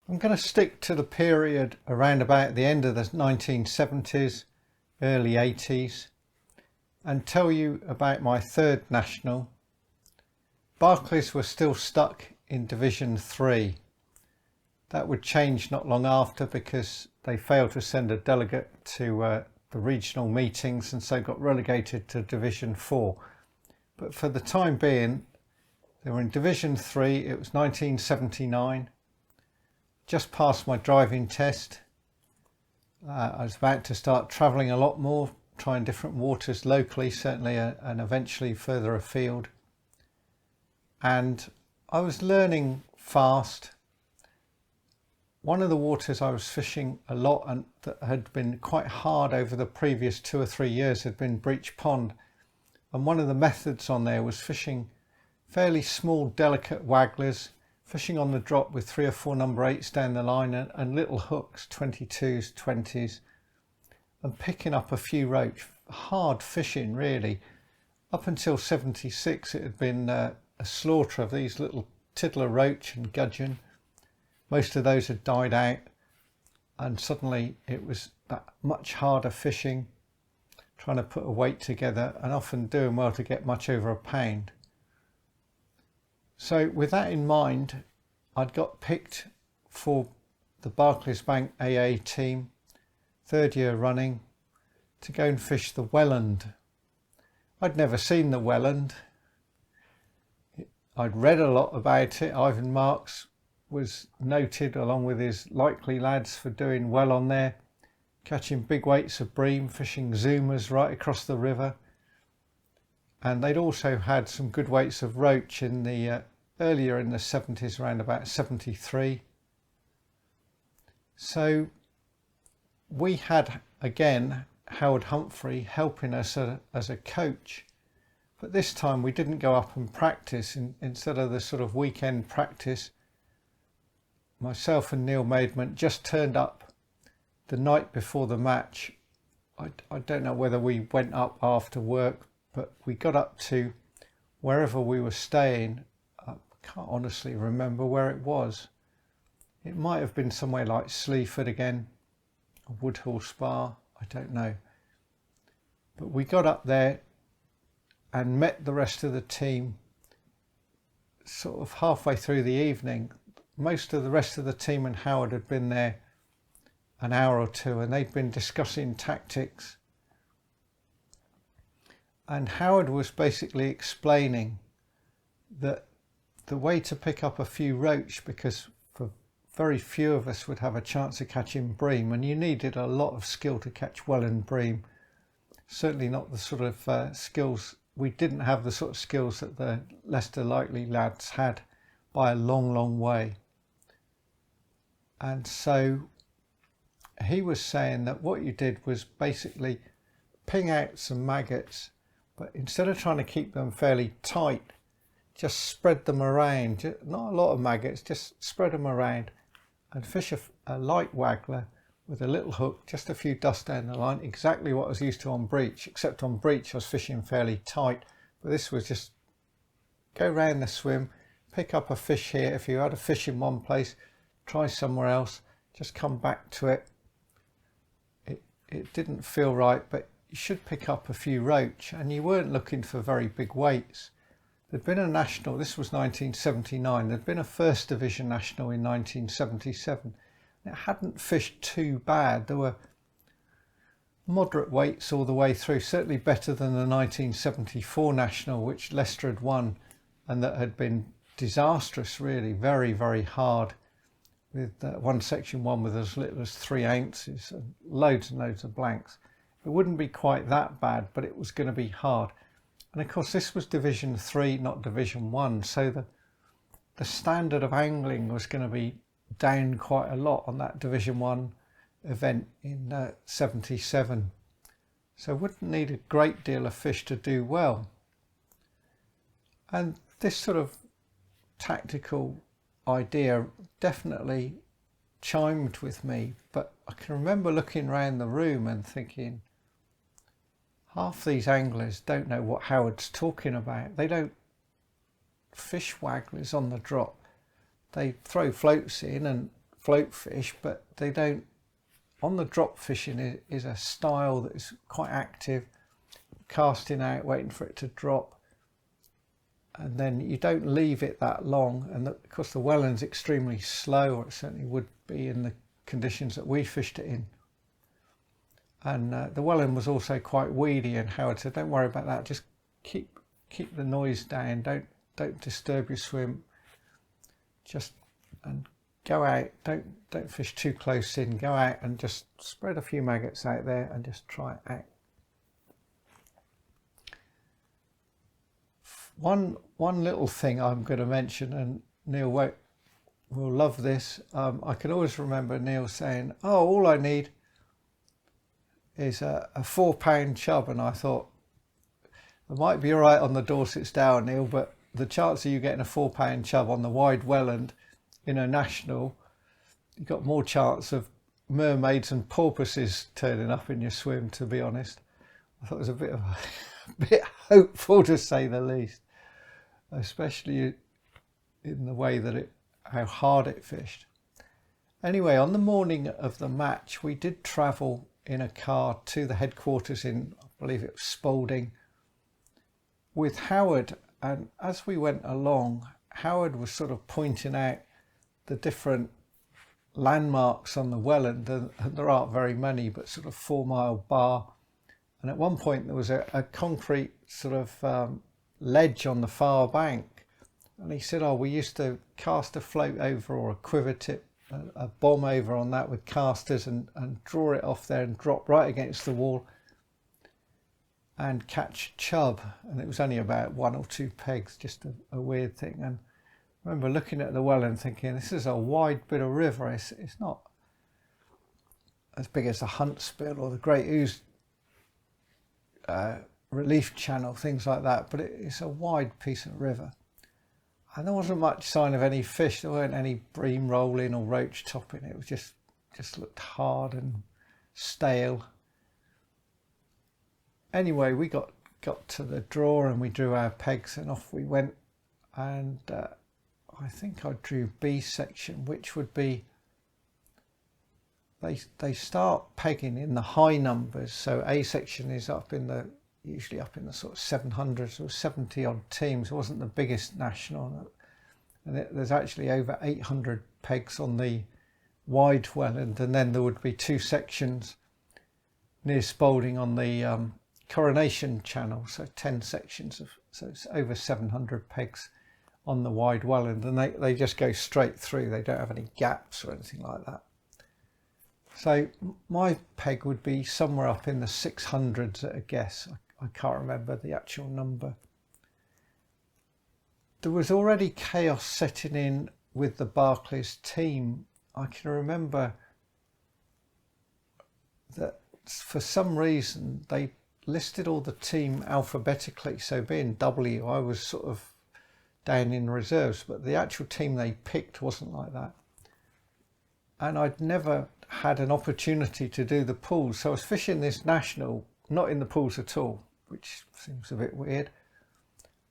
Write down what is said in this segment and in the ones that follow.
I'm going to stick to the period around about the end of the 1970s, early 80s, and tell you about my third national. Barclays were still stuck in Division 3. That would change not long after because they failed to send a delegate to the regional meetings and so got relegated to Division 4. But for the time being, they were in Division 3. It was 1979. Just passed my driving test. I was about to start travelling a lot more, trying different waters locally, certainly, and eventually further afield. And I was learning fast. One of the waters I was fishing a lot and that had been quite hard over the previous 2 or 3 years had been Breach Pond. And one of the methods on there was fishing fairly small, delicate wagglers, fishing on the drop with 3 or 4 number 8s down the line and little hooks, 22s, 20s, and picking up a few roach. Hard fishing, really. Up until 76, it had been a slaughter of these little tiddler roach and gudgeon. Most of those had died out, and suddenly it was that much harder fishing, trying to put a weight together and often doing well to get much over a pound. So with that in mind, I'd got picked for the Barclays Bank AA team, 3rd year running, to go and fish the Welland. I'd never seen the Welland. I'd read a lot about it. Ivan Marks was noted along with his likely lads for doing well on there, catching big weights of bream, fishing zoomers right across the river. And they'd also had some good weights of roach in the earlier in the 70s, around about 73. So we had again Howard Humphrey helping us as a coach, but this time we didn't go up and practice. Instead of the sort of weekend practice, myself and Neil Maidment just turned up the night before the match. I don't know whether we went up after work, but we got up to wherever we were staying. I can't honestly remember where it was. It might have been somewhere like Sleaford again, or Woodhall Spa, I don't know. But we got up there and met the rest of the team sort of halfway through the evening. Most of the rest of the team and Howard had been there an hour or two, and they'd been discussing tactics. And Howard was basically explaining that the way to pick up a few roach, because for very few of us would have a chance of catching bream, and you needed a lot of skill to catch Welland bream. Certainly not the sort of skills, we didn't have the sort of skills that the Leicester Likely lads had by a long, long way. And so he was saying that what you did was basically ping out some maggots, but instead of trying to keep them fairly tight, just spread them around. Not a lot of maggots, just spread them around and fish a light waggler with a little hook, just a few dusts down the line, exactly what I was used to on breach, except on breach I was fishing fairly tight, but this was just go round the swim, pick up a fish here. If you had a fish in one place, try somewhere else, just come back to it. It didn't feel right, but you should pick up a few roach, and you weren't looking for very big weights. There'd been a national, this was 1979, there'd been a first division national in 1977. It hadn't fished too bad. There were moderate weights all the way through, certainly better than the 1974 national, which Leicester had won, and that had been disastrous, really, very, very hard, with one section one with as little as 3 ounces and loads of blanks. It wouldn't be quite that bad, but it was going to be hard. And of course this was Division 3, not Division 1, so the standard of angling was going to be down quite a lot on that Division 1 event in 77. So wouldn't need a great deal of fish to do well. And this sort of tactical idea definitely chimed with me, but I can remember looking around the room and thinking, half these anglers don't know what Howard's talking about. They don't fish wagglers on the drop. They throw floats in and float fish, but they don't. On the drop fishing is a style that is quite active, casting out, waiting for it to drop, and then you don't leave it that long. And of course the Welland's extremely slow, or it certainly would be in the conditions that we fished it in. And the Welland was also quite weedy, and Howard said, don't worry about that, just keep the noise down, don't disturb your swim, and go out, don't fish too close in, go out and just spread a few maggots out there and just try it out. One little thing I'm going to mention, and Neil will love this. I can always remember Neil saying, oh, all I need is a 4-pound chub, and I thought, I might be all right on the Dorsets down, Neil, but the chance of you getting a 4-pound chub on the wide Welland in a national, you've got more chance of mermaids and porpoises turning up in your swim, to be honest. I thought it was a bit hopeful, to say the least, especially in the way that how hard it fished. Anyway, on the morning of the match, we did travel in a car to the headquarters in, I believe it was Spalding, with Howard. And as we went along, Howard was sort of pointing out the different landmarks on the Welland, and there aren't very many, but sort of 4 Mile Bar. And at one point there was a concrete sort of ledge on the far bank. And he said, oh, we used to cast a float over, or a quiver tip, a bomb over on that with casters, and draw it off there and drop right against the wall and catch chub. And it was only about 1 or 2 pegs, just a weird thing. And I remember looking at the Welland thinking, this is a wide bit of river. It's not as big as the Huntsbill or the Great Ouse Relief Channel, things like that, but it's a wide piece of river. And there wasn't much sign of any fish. There weren't any bream rolling or roach topping. It was just looked hard and stale. Anyway, we got to the draw and we drew our pegs and off we went. And I think I drew B section, which would be, they start pegging in the high numbers. So A section is usually up in the sort of 700s or 70 odd teams. It wasn't the biggest national, and there's actually over 800 pegs on the wide Welland, and then there would be 2 sections near Spalding on the Coronation Channel, so 10 sections so it's over 700 pegs on the wide Welland, and they just go straight through. They don't have any gaps or anything like that. So my peg would be somewhere up in the 600s at a guess. I can't remember the actual number. There was already chaos setting in with the Barclays team. I can remember that for some reason they listed all the team alphabetically. So being W, I was sort of down in reserves, but the actual team they picked wasn't like that. And I'd never had an opportunity to do the pools, so I was fishing this national not in the pools at all, which seems a bit weird.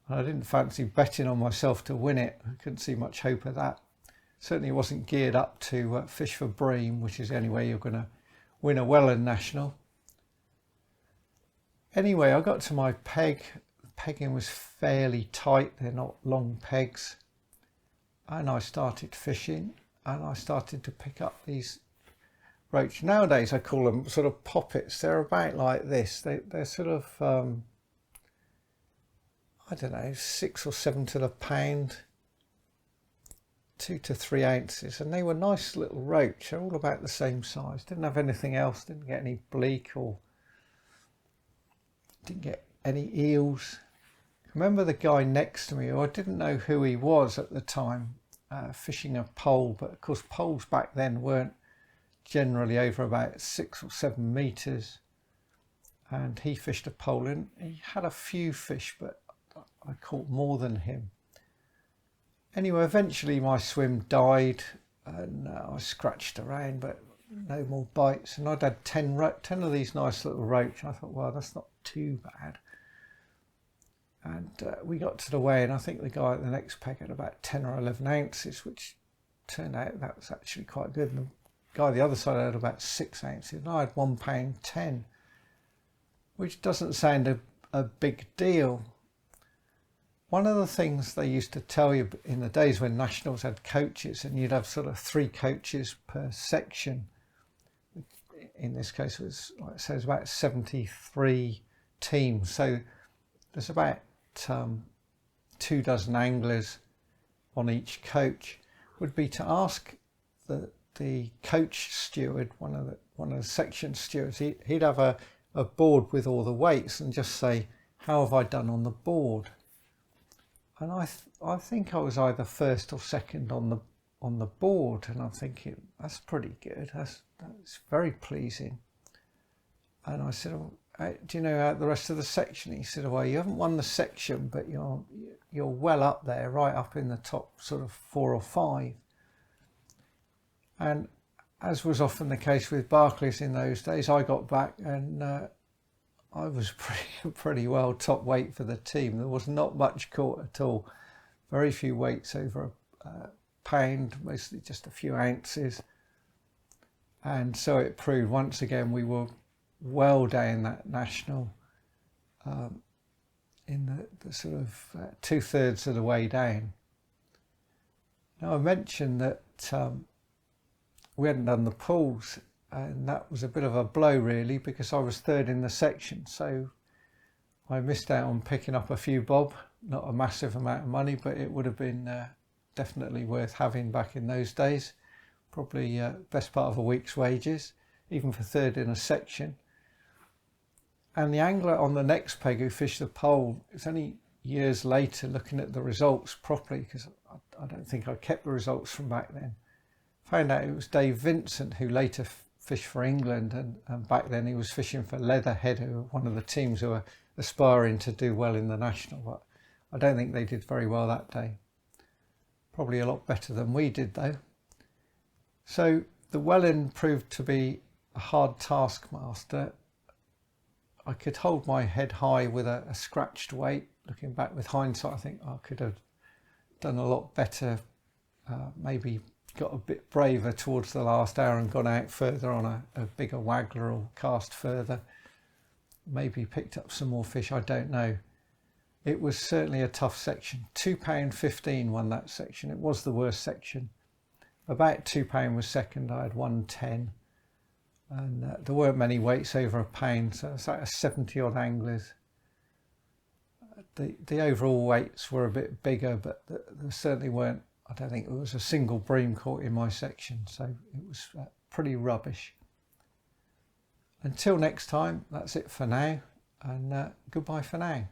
And I didn't fancy betting on myself to win it. I couldn't see much hope of that. Certainly wasn't geared up to fish for bream, which is the only way you're going to win a Welland national. Anyway, I got to my peg. The pegging was fairly tight, they're not long pegs, and I started fishing, and I started to pick up these roach. Nowadays I call them sort of poppets. They're about like this. They're sort of I don't know, 6 or 7 to the pound, 2 to 3 ounces, and they were nice little roach. They're all about the same size. Didn't have anything else, didn't get any bleak or didn't get any eels. I remember the guy next to me, who I didn't know who he was at the time, fishing a pole, but of course poles back then weren't generally over about 6 or 7 meters, and he fished a pole and he had a few fish, but I caught more than him. Anyway, eventually my swim died and I scratched around, but no more bites, and I'd had 10 of these nice little roach. I thought, well, that's not too bad. And we got to the weigh, and I think the guy at the next peg had about 10 or 11 ounces, which turned out that was actually quite good. And the guy the other side had about 6 ounces, and I had £1.10, which doesn't sound a big deal. One of the things they used to tell you in the days when nationals had coaches, and you'd have sort of 3 coaches per section. In this case, it was, like it says, about 73 teams. So there's about 2 dozen anglers on each coach. Would be to ask the coach steward, one of the section stewards. He'd have a board with all the weights and just say, "How have I done on the board?" And I think I was either first or second on the board, and I'm thinking, that's pretty good. That's very pleasing. And I said, "Oh, do you know the rest of the section?" He said, "Well, you haven't won the section, but you're well up there, right up in the top sort of 4 or 5." And as was often the case with Barclays in those days, I got back and I was pretty well top weight for the team. There was not much caught at all. Very few weights over a pound, mostly just a few ounces. And so it proved once again we were well down that national, in the sort of 2/3 of the way down. Now I mentioned that we hadn't done the pools, and that was a bit of a blow really, because I was 3rd in the section, so I missed out on picking up a few bob. Not a massive amount of money, but it would have been definitely worth having back in those days. Probably best part of a week's wages, even for 3rd in a section. And the angler on the next peg who fished the pole, it's only years later looking at the results properly, because I don't think I kept the results from back then. Found out it was Dave Vincent, who later fished for England, and back then he was fishing for Leatherhead, who were one of the teams who were aspiring to do well in the national, but I don't think they did very well that day. Probably a lot better than we did though. So the Welland proved to be a hard taskmaster. I could hold my head high with a scratched weight. Looking back with hindsight, I think I could have done a lot better, maybe got a bit braver towards the last hour and gone out further on a bigger waggler or cast further. Maybe picked up some more fish, I don't know. It was certainly a tough section. £2.15 won that section. It was the worst section. About £2 was second. I had 110, and there weren't many weights over a pound, so it's like 70 odd anglers. The overall weights were a bit bigger, but there certainly weren't. I don't think there was a single bream caught in my section, so it was pretty rubbish. Until next time, that's it for now, and goodbye for now.